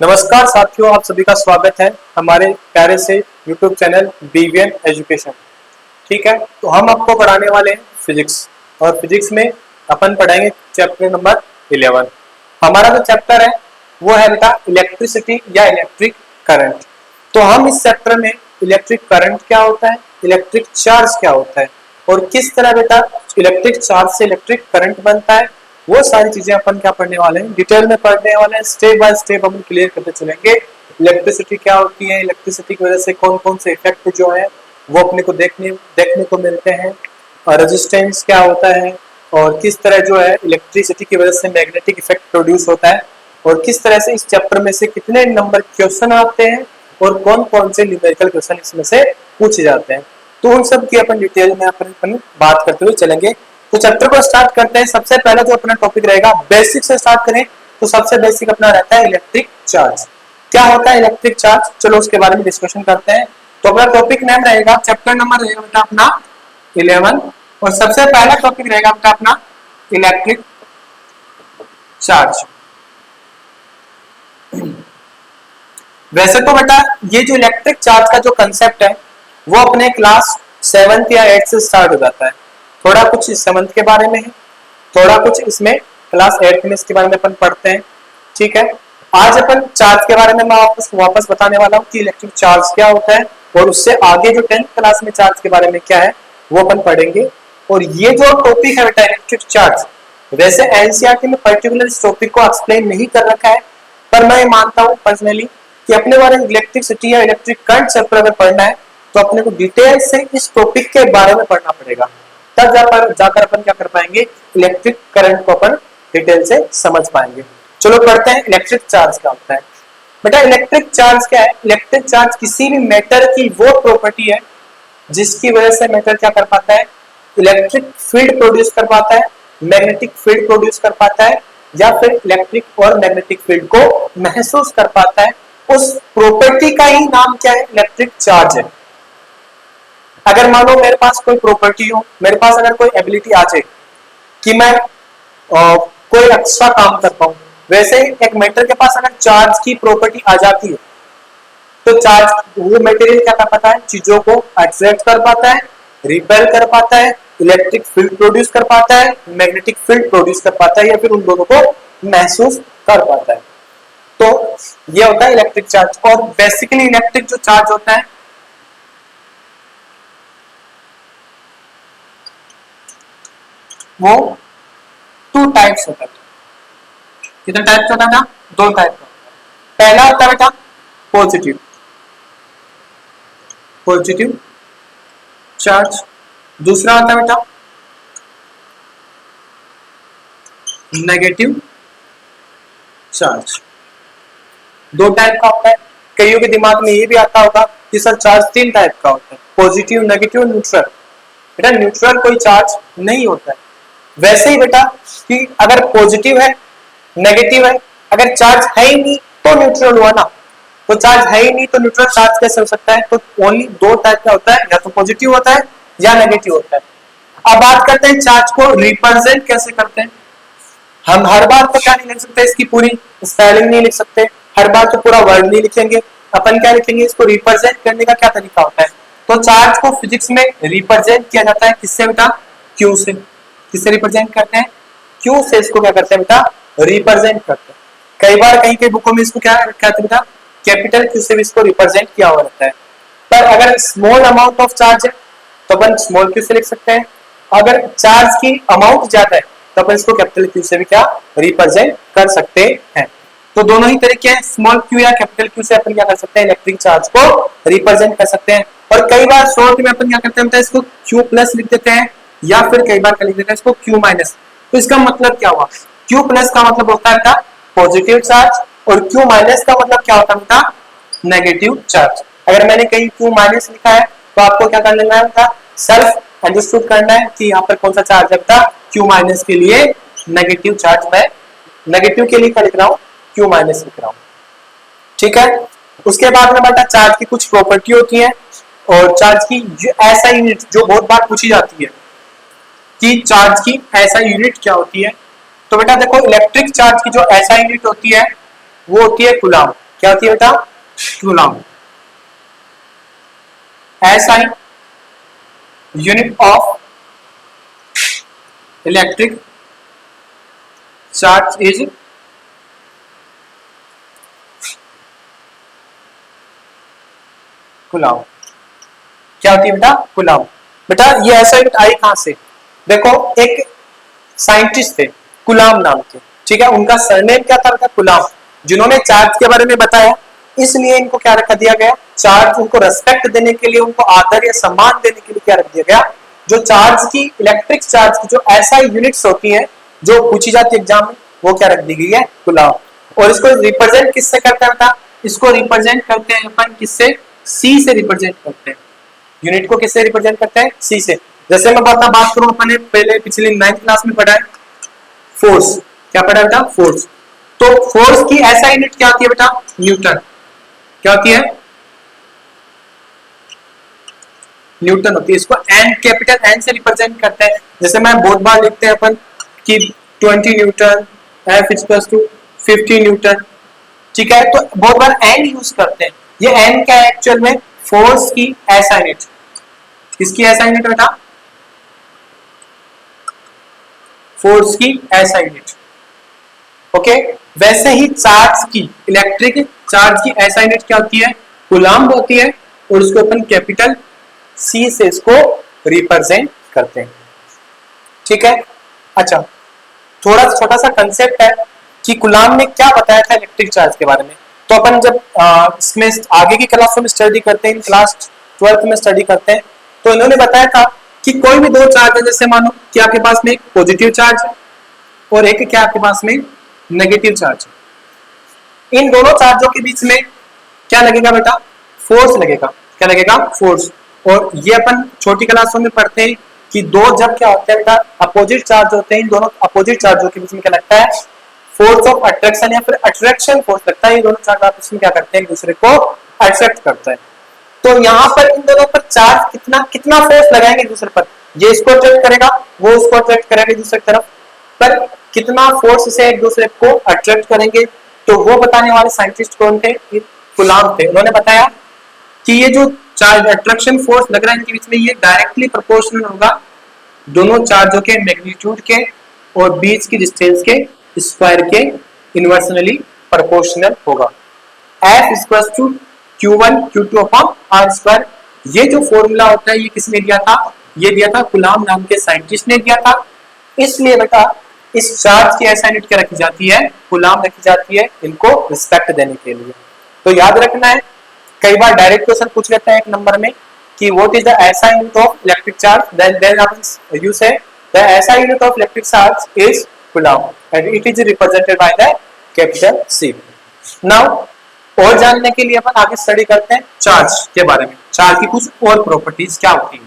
नमस्कार साथियों, आप सभी का स्वागत है हमारे प्यारे से YouTube चैनल BVN एजुकेशन। ठीक है, तो हम आपको पढ़ाने वाले हैं फिजिक्स और फिजिक्स में अपन पढ़ाएंगे चैप्टर नंबर 11। हमारा जो चैप्टर है वो है बेटा इलेक्ट्रिसिटी या इलेक्ट्रिक करंट। तो हम इस चैप्टर में इलेक्ट्रिक करंट क्या होता है, इलेक्ट्रिक चार्ज क्या होता है और किस तरह बेटा इलेक्ट्रिक चार्ज से इलेक्ट्रिक करंट बनता है, वो सारी चीजें अपन क्या पढ़ने वाले हैं, डिटेल में पढ़ने वाले हैं। स्टेप बाय स्टेप हम क्लियर करते चलेंगे। इलेक्ट्रिसिटी क्या होती है, इलेक्ट्रिसिटी की वजह से कौन कौन से इफेक्ट जो है वो अपने को देखने को मिलते हैं, और रेजिस्टेंस क्या होता है और किस तरह जो है इलेक्ट्रिसिटी की वजह से मैग्नेटिक इफेक्ट प्रोड्यूस होता है, और किस तरह से इस चैप्टर में से कितने नंबर क्वेश्चन आते हैं और कौन कौन से न्यूमेरिकल क्वेश्चन इसमें से पूछे जाते हैं। तो उन सब की अपन डिटेल में अपन बात करते हुए चलेंगे। तो चैप्टर को स्टार्ट करते हैं। सबसे पहला जो अपना टॉपिक रहेगा बेसिक से स्टार्ट करें तो सबसे बेसिक अपना रहता है इलेक्ट्रिक चार्ज। क्या होता है इलेक्ट्रिक चार्ज, चलो उसके बारे में डिस्कशन करते हैं। तो अपना टॉपिक नेम रहेगा, चैप्टर नंबर रहेगा बेटा अपना 11 और सबसे पहला टॉपिक रहेगा बेटा अपना इलेक्ट्रिक चार्ज। वैसे तो बेटा ये जो इलेक्ट्रिक चार्ज का जो कंसेप्ट है वो अपने क्लास 7th या 8th से स्टार्ट हो जाता है। थोड़ा कुछ इस 7th के बारे में है, थोड़ा कुछ इसमें क्लास 8th में इसके बारे में अपन पढ़ते हैं। ठीक है, आज अपन चार्ज के बारे में मैं वापस बताने वाला हूँ कि इलेक्ट्रिक चार्ज क्या होता है, और उससे आगे जो 10th क्लास में चार्ज के बारे में क्या है वो अपन पढ़ेंगे। और ये जो टॉपिक है बेटा इलेक्ट्रिक चार्ज, वैसे एनसीईआरटी में पर्टिकुलर इस टॉपिक को एक्सप्लेन नहीं कर रखा है, पर मैं मानता हूँ पर्सनली कि अपने बारे में इलेक्ट्रिसिटी या इलेक्ट्रिक करंट चैप्टर में पढ़ना है तो अपने को डिटेल से इस टॉपिक के बारे में पढ़ना पड़ेगा, तब जाकर अपन क्या कर पाएंगे, इलेक्ट्रिक करंट को अपन डिटेल से समझ पाएंगे। चलो पढ़ते हैं इलेक्ट्रिक चार्ज क्या होता है। बेटा इलेक्ट्रिक चार्ज क्या है, इलेक्ट्रिक चार्ज किसी भी मैटर की वो प्रॉपर्टी है जिसकी वजह से मैटर क्या कर पाता है, इलेक्ट्रिक फील्ड प्रोड्यूस कर पाता है, मैग्नेटिक फील्ड प्रोड्यूस कर पाता है, या फिर इलेक्ट्रिक और मैग्नेटिक फील्ड को महसूस कर पाता है। उस प्रॉपर्टी का ही नाम क्या है, इलेक्ट्रिक चार्ज है। अगर मान लो मेरे पास कोई प्रॉपर्टी हो, मेरे पास अगर कोई एबिलिटी आ जाए कि मैं कोई अच्छा काम कर पाऊं, वैसे ही एक मैटर के पास अगर चार्ज की प्रॉपर्टी आ जाती है तो चार्ज वो मटेरियल क्या कर पाता है, चीजों को अट्रैक्ट कर पाता है, रिपेल कर पाता है, इलेक्ट्रिक फील्ड प्रोड्यूस कर पाता है, मैग्नेटिक फील्ड प्रोड्यूस कर पाता है, या फिर उन दोनों को महसूस कर पाता है। तो ये होता है इलेक्ट्रिक चार्ज। और बेसिकली इलेक्ट्रिक जो चार्ज होता है वो 2 टाइप्स होता है। कितने टाइप्स होता है ना, 2 टाइप का। पहला होता है बेटा पॉजिटिव चार्ज, दूसरा होता है बेटा नेगेटिव चार्ज। 2 टाइप का होता है। कईयों के दिमाग में ये भी आता होगा कि सर चार्ज 3 टाइप का होता है, पॉजिटिव, नेगेटिव, न्यूट्रल। बेटा न्यूट्रल कोई चार्ज नहीं होता है। वैसे ही बेटा कि अगर पॉजिटिव है, नेगेटिव है, अगर चार्ज है ही नहीं तो न्यूट्रल हुआ ना, तो चार्ज है ही नहीं तो न्यूट्रल चार्ज कैसे हो सकता है। तो ओनली 2 टाइप का होता है, या तो पॉजिटिव होता है या नेगेटिव होता है। अब बात करते हैं चार्ज को रिप्रेजेंट कैसे करते हैं। हम हर बार तो क्या नहीं लिख सकते, इसकी पूरी स्पेलिंग नहीं लिख सकते, हर बार तो पूरा वर्ड नहीं लिखेंगे। अपन क्या लिखेंगे, इसको रिप्रेजेंट करने का क्या तरीका होता है। तो चार्ज को फिजिक्स में रिप्रेजेंट किया जाता है किससे बेटा, क्यू से। किससे रिप्रेजेंट करते हैं, क्यू से इसको क्या करते हैं बेटा, रिप्रेजेंट करते हैं। कई बार कहीं कहीं बुकों में इसको क्या कहते हैं बेटा, कैपिटल क्यू से भी इसको रिप्रेजेंट किया हुआ रहता है। पर अगर स्मॉल अमाउंट ऑफ चार्ज है तो अपन स्मॉल क्यू से लिख सकते हैं, अगर चार्ज की अमाउंट ज्यादा है तो अपन इसको कैपिटल क्यू से भी क्या रिप्रेजेंट कर सकते हैं। तो दोनों ही तरीके हैं, स्मॉल क्यू या कैपिटल क्यू से अपन क्या कर सकते हैं, इलेक्ट्रिक चार्ज को रिप्रेजेंट कर सकते हैं। और कई बार शॉर्ट में अपन क्या करते हैं, इसको क्यू प्लस लिख देते हैं, या फिर कई बार लिख देते हैं इसको क्यू माइनस। तो इसका मतलब क्या हुआ, क्यू प्लस का मतलब होता है बेटा पॉजिटिव चार्ज, और क्यू माइनस का मतलब क्या होता है बेटा, नेगेटिव चार्ज। अगर मैंने कहीं क्यू माइनस लिखा है तो आपको क्या कर लेना है बेटा, सेल्फ अंडरस्टूड करना है कि यहाँ पर कौन सा चार्ज है बेटा, क्यू माइनस के लिए नेगेटिव चार्ज। मैं नेगेटिव के लिए क्या लिख रहा हूँ, क्यू माइनस लिख रहा हूँ। ठीक है, उसके बाद में बेटा चार्ज की कुछ प्रॉपर्टी होती है, और चार्ज की ऐसा यूनिट जो बहुत बार पूछी जाती है कि चार्ज की ऐसा यूनिट क्या होती है। तो बेटा देखो इलेक्ट्रिक चार्ज की जो ऐसा यूनिट होती है वो होती है कूलम। क्या होती है बेटा? Coulomb. SI unit of electric charge is coulomb. क्या होती है बेटा? कूलम। बेटा ये ऐसा यूनिट आई कहां से? देखो एक साइंटिस्ट थे कूलम नाम के, ठीक है, उनका सरनेम क्या था बेटा? कूलम। जिन्होंने चार्ज के बारे में बताया, इसलिए इनको क्या रखा दिया गया? चार्ज। उनको रेस्पेक्ट देने के लिए, उनको आदर या सम्मान देने के लिए क्या रख दिया गया? जो चार्ज की, इलेक्ट्रिक चार्ज की जो ऐसा यूनिट्स होती हैं जो पूछी जाती है एग्जाम में, वो क्या रख दी गई है? कूलम। और इसको रिप्रेजेंट किससे करते हैं बेटा? इसको रिप्रेजेंट करते हैं अपन किससे? सी से रिप्रेजेंट करते हैं। यूनिट को किससे रिप्रेजेंट करते हैं? सी से। जैसे मैं बात करूं, अपने पहले पिछले 9th क्लास में पढ़ा है फोर्स। क्या पढ़ा बेटा? फोर्स। तो फोर्स की ऐसा यूनिट क्या होती है बेटा? न्यूटन। क्या होती है? न्यूटन होती है। इसको एन, कैपिटल एन से रिप्रेजेंट करते हैं। जैसे मैं बहुत बार लिखते हैं अपन कि 20 newton, F equals to 50 newton, ठीक है, तो बहुत बार एन यूज करते हैं। ये एन क्या है एक्चुअल में? फोर्स की ऐसा यूनिट। किसकी ऐसा यूनिट बेटा? फोर्स की ऐसा यूनिट। ओके, वैसे ही चार्ज की, इलेक्ट्रिक चार्ज की ऐसा यूनिट क्या होती है? कूलम्ब होती है। और उसको अपन कैपिटल सी से इसको रिप्रेजेंट करते हैं, ठीक है। अच्छा, थोड़ा छोटा सा कंसेप्ट है कि कूलम्ब ने क्या बताया था इलेक्ट्रिक चार्ज के बारे में। तो अपन जब इसमें आगे की क्लासों में स्टडी करते हैं, क्लास 12th में स्टडी करते हैं, तो इन्होंने बताया था कि कोई भी दो चार्ज है, जैसे मानो कि आपके पास में एक पॉजिटिव चार्ज है और एक क्या आपके पास में नेगेटिव चार्ज है। इन दोनों चार्जों के बीच में क्या लगेगा बेटा? फोर्स लगेगा। क्या लगेगा? फोर्स। और ये अपन छोटी क्लासों में पढ़ते हैं कि दो जब क्या होते हैं बेटा? अपोजिट चार्ज होते हैं, इन दोनों अपोजिट चार्जों के बीच में क्या लगता है? फोर्स ऑफ अट्रैक्शन या फिर अट्रैक्शन फोर्स लगता है। ये दोनों चार्ज आपस में क्या करते हैं? एक दूसरे को अट्रैक्ट करता है। तो यहाँ पर इन दोनों पर चार्ज कितना फोर्स लगाएंगे एक दूसरे पर? ये इसको अट्रैक्ट करेगा, वो उसको अट्रैक्ट करेगा दूसरी तरफ, पर कितना फोर्स से एक दूसरे को अट्रैक्ट करेंगे, तो वो बताने वाले साइंटिस्ट कौन थे? कूलम्ब थे। उन्होंने बताया कि ये जो चार्ज अट्रैक्शन फोर्स लग रहा है इनके बीच में, ये डायरेक्टली प्रोपोर्शनल होगा दोनों चार्जों के मैग्नीट्यूड के और बीच की डिस्टेंस के स्क्वायर के इनवर्सली प्रोपोर्शनल होगा। F equals to Q1 Q2 upon R square. ये जो फॉर्मूला होता है ये किसने दिया था? ये दिया था कूलम्ब नाम के साइंटिस्ट ने दिया था। इसलिए बेटा इस चार्ज की ऐसा यूनिट क्या रखी जाती है? कूलम्ब रखी जाती है, इनको रिस्पेक्ट देने के लिए। तो याद रखना है, कई बार डायरेक्ट क्वेश्चन पूछ लेते हैं एक नंबर में कि what is the SI unit of electric charge, then आप you say the SI unit of electric charge is coulomb and it is represented by the capital C। Now और जानने के लिए अपन आगे स्टडी करते हैं चार्ज के बारे में। चार्ज की कुछ और प्रॉपर्टीज क्या होती है।